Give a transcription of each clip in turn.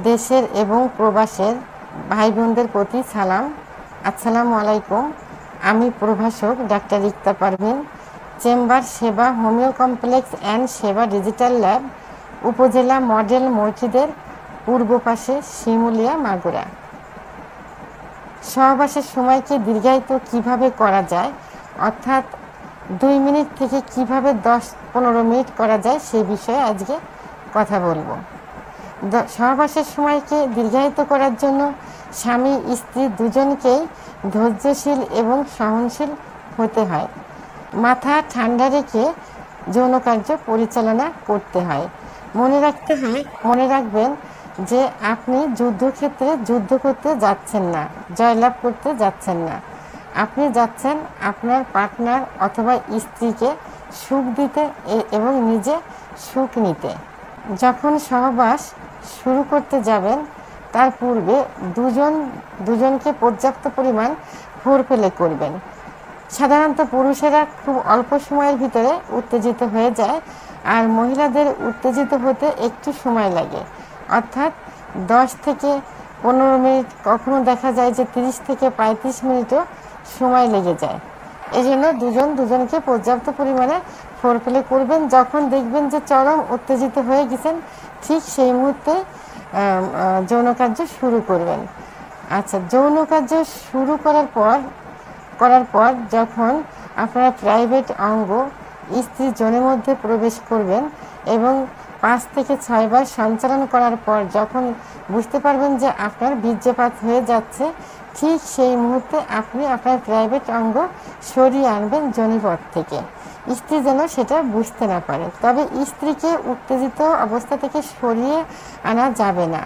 দেশের এবং প্রবাসের ভাই বোনদের প্রতি সালাম। আসসালামু আলাইকুম। আমি প্রভাষক ডাক্তার ইকতা পারভিন, চেম্বার সেবা হোমিও কমপ্লেক্স অ্যান্ড সেবা ডিজিটাল ল্যাব, উপজেলা মডেল মসজিদের পূর্ব পাশে, শিমুলিয়া, মাগুরা। সহবাসের সময়কে দীর্ঘায়িত কিভাবে করা যায়, অর্থাৎ 2 মিনিট থেকে কিভাবে 10-15 মিনিট করা যায় সে বিষয়ে আজকে কথা বলবো। সহবাসের সময়কে দীর্ঘায়িত করার জন্য স্বামী স্ত্রী দুজনকেই ধৈর্যশীল এবং সহনশীল হতে হয়। মাথা ঠান্ডা রেখে যৌন কার্য পরিচালনা করতে হয়। মনে রাখবেন যে আপনি যুদ্ধক্ষেত্রে যুদ্ধ করতে যাচ্ছেন না, জয়লাভ করতে যাচ্ছেন না। আপনি যাচ্ছেন আপনার পার্টনার অথবা স্ত্রীকে সুখ দিতে এবং নিজে সুখ নিতে। যখন সহবাস শুরু করতে যাবেন তার পূর্বে দুজনকে পর্যাপ্ত পরিমাণ ফোরপ্লে করবেন। সাধারণত পুরুষেরা খুব অল্প সময়ের ভিতরে উত্তেজিত হয়ে যায়, আর মহিলাদের উত্তেজিত হতে একটু সময় লাগে, অর্থাৎ 10 থেকে 15 মিনিট, কখনো দেখা যায় যে 30 থেকে 35 মিনিটও সময় লেগে যায়। এই জন্য দুজনকে পর্যাপ্ত পরিমাণে ফোরপ্লে করবেন। যখন দেখবেন যে চরম উত্তেজিত হয়ে গেছেন, ঠিক সেই মুহূর্তে যৌন কার্য শুরু করবেন। আচ্ছা, যৌন কার্য শুরু করার পর যখন আপনারা প্রাইভেট অঙ্গ স্ত্রীর যৌনের মধ্যে প্রবেশ করবেন এবং 5 থেকে 6 বার সঞ্চালন করার পর যখন বুঝতে পারবেন যে আপনার বীর্যপাত হয়ে যাচ্ছে, ঠিক সেই মুহূর্তে আপনি আপনার প্রাইভেট অঙ্গ সরিয়ে আনবেন যোনিপথ থেকে, স্ত্রী যেন সেটা বুঝতে না পারে। তবে স্ত্রীকে উত্তেজিত অবস্থা থেকে সরিয়ে আনা যাবে না,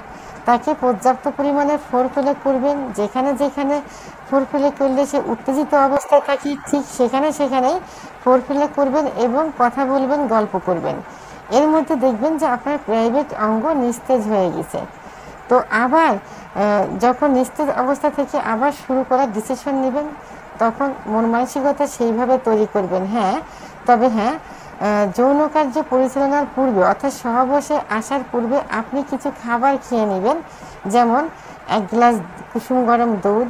তাকে পর্যাপ্ত পরিমাণে ফোরপ্লে করবেন। যেখানে ফোরপ্লে করলে সে উত্তেজিত অবস্থায় থাকে, ঠিক সেখানেই ফোরপ্লে করবেন এবং কথা বলবেন, গল্প করবেন। এর মধ্যে দেখবেন যে আপনার প্রাইভেট অঙ্গ নিস্তেজ হয়ে গেছে। তো আবার যখন নিস্তেজ অবস্থা থেকে আবার শুরু করার ডিসিশন নেবেন, তখন মন মানসিকতা সেইভাবে তৈরি করবেন। তবে যৌন কার্য পরিচালনার পূর্বে অর্থাৎ সহবাসে আসার পূর্বে আপনি কিছু খাবার খেয়ে নেবেন, যেমন 1 গ্লাস কুসুম গরম দুধ,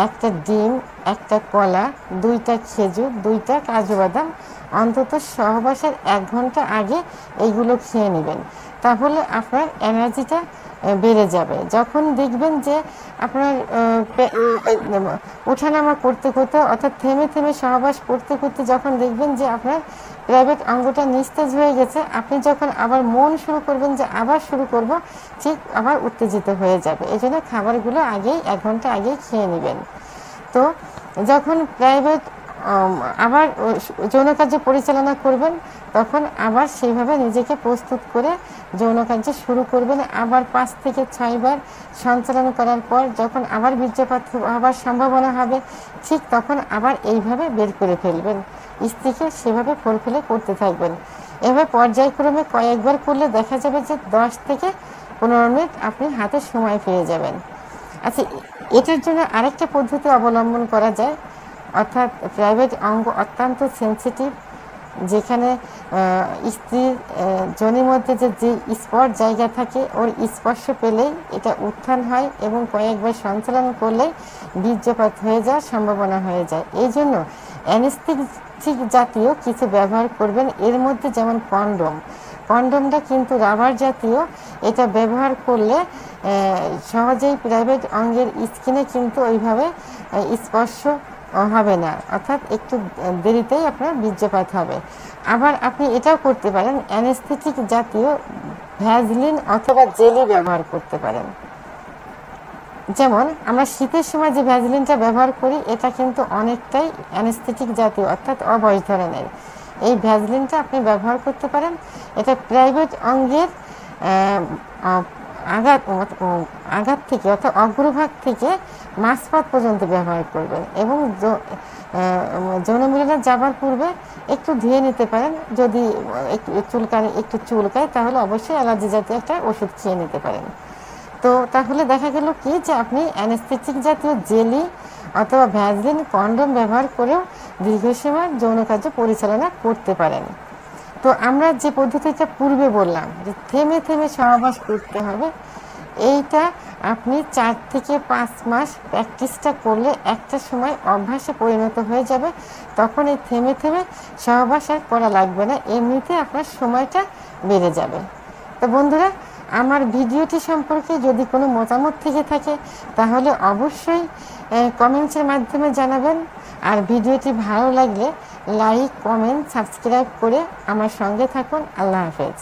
1টা ডিম, 1টা কলা, 2টা খেজুর, 2টা কাজু বাদাম, অন্তত সহবাসের 1 ঘন্টা আগে এইগুলো খেয়ে নেবেন। তাহলে আপনার এনার্জিটা বেড়ে যাবে। যখন দেখবেন যে আপনার ওঠানামা করতে অর্থাৎ থেমে সহবাস করতে যখন দেখবেন যে আপনার প্রাইভেট অঙ্গটা নিস্তেজ হয়ে গেছে, আপনি যখন আবার মন শুরু করবেন যে আবার শুরু করব, ঠিক আবার উত্তেজিত হয়ে যাবে। এই জন্য খাবারগুলো 1 ঘন্টা আগেই খেয়ে নেবেন। তো যখন প্রাইভেট আবার যৌন কার্য পরিচালনা করবেন, তখন আবার সেইভাবে নিজেকে প্রস্তুত করে যৌন কার্য শুরু করবেন। আবার 5 থেকে 6 বার সঞ্চালন করার পর যখন আবার বীর্যপাত হওয়ার সম্ভাবনা হবে, ঠিক তখন আবার এইভাবে বের করে ফেলবেন। স্ত্রীকে সেভাবে ফোরপ্লে করতে থাকবেন। এভাবে পর্যায়ক্রমে কয়েকবার করলে দেখা যাবে যে 10 থেকে 15 মিনিট আপনি হাতে সময় পেয়ে যাবেন। আচ্ছা, এটার জন্য আরেকটা পদ্ধতি অবলম্বন করা যায়, অর্থাৎ প্রাইভেট অঙ্গ অত্যন্ত সেন্সিটিভ, যেখানে স্ত্রীর যোনির মধ্যে যে স্পট জায়গা থাকে, ওর স্পর্শ পেলেই এটা উত্থান হয় এবং কয়েকবার সঞ্চালন করলেই বীর্যপাত হয়ে যাওয়ার সম্ভাবনা হয়ে যায়। এই জন্য অ্যানেস্থেটিক জাতীয় কিছু ব্যবহার করবেন। এর মধ্যে যেমন কন্ডমটা কিন্তু রাবার জাতীয়, এটা ব্যবহার করলে সহজেই প্রাইভেট অঙ্গের স্কিনে কিন্তু ওইভাবে স্পর্শ হবে না, অর্থাৎ একটু দেরিতেই আপনার বীর্যপাত হবে। আবার আপনি এটাও করতে পারেন, অ্যানেস্থেটিক জাতীয় ভ্যাজলিন অথবা জেলি ব্যবহার করতে পারেন। যেমন আমরা শীতের সময় যে ভ্যাজলিনটা ব্যবহার করি, এটা কিন্তু অনেকটাই অ্যানেস্থেটিক জাতীয়, অর্থাৎ অবশ ধরনের। এই ভ্যাজলিনটা আপনি ব্যবহার করতে পারেন। এটা প্রাইভেট অঙ্গের আঘাত থেকে অর্থাৎ অগ্রভাগ থেকে মাঝপথ পর্যন্ত ব্যবহার করবেন এবং যৌন মিলনে যাবার পূর্বে একটু ধুয়ে নিতে পারেন। যদি একটু চুলকায় তাহলে অবশ্যই অ্যালার্জি জাতীয় একটা ওষুধ খেয়ে নিতে পারেন। তো তাহলে দেখা গেল কি যে আপনি অ্যানেস্থেটিক জাতীয় জেলি অথবা ভ্যাজলিন, কন্ডম ব্যবহার করেও দীর্ঘ সময় যৌন কার্য পরিচালনা করতে পারেন। তো আমরা যে পদ্ধতিটা পূর্বে বললাম যে থেমে সহবাস করতে হবে, এইটা আপনি 4 থেকে 5 মাস প্র্যাকটিসটা করলে একটা সময় অভ্যাসে পরিণত হয়ে যাবে। তখন এই থেমে থেমে সহবাস আর করা লাগবে না, এমনিতে আপনার সময়টা বেড়ে যাবে। তো বন্ধুরা, আমার ভিডিওটি সম্পর্কে যদি কোনো মতামত থেকে থাকে তাহলে অবশ্যই কমেন্টসের মাধ্যমে জানাবেন। আর ভিডিওটি ভালো লাগলে লাইক, কমেন্ট, সাবস্ক্রাইব করে আমার সঙ্গে থাকুন। আল্লাহ হাফেজ।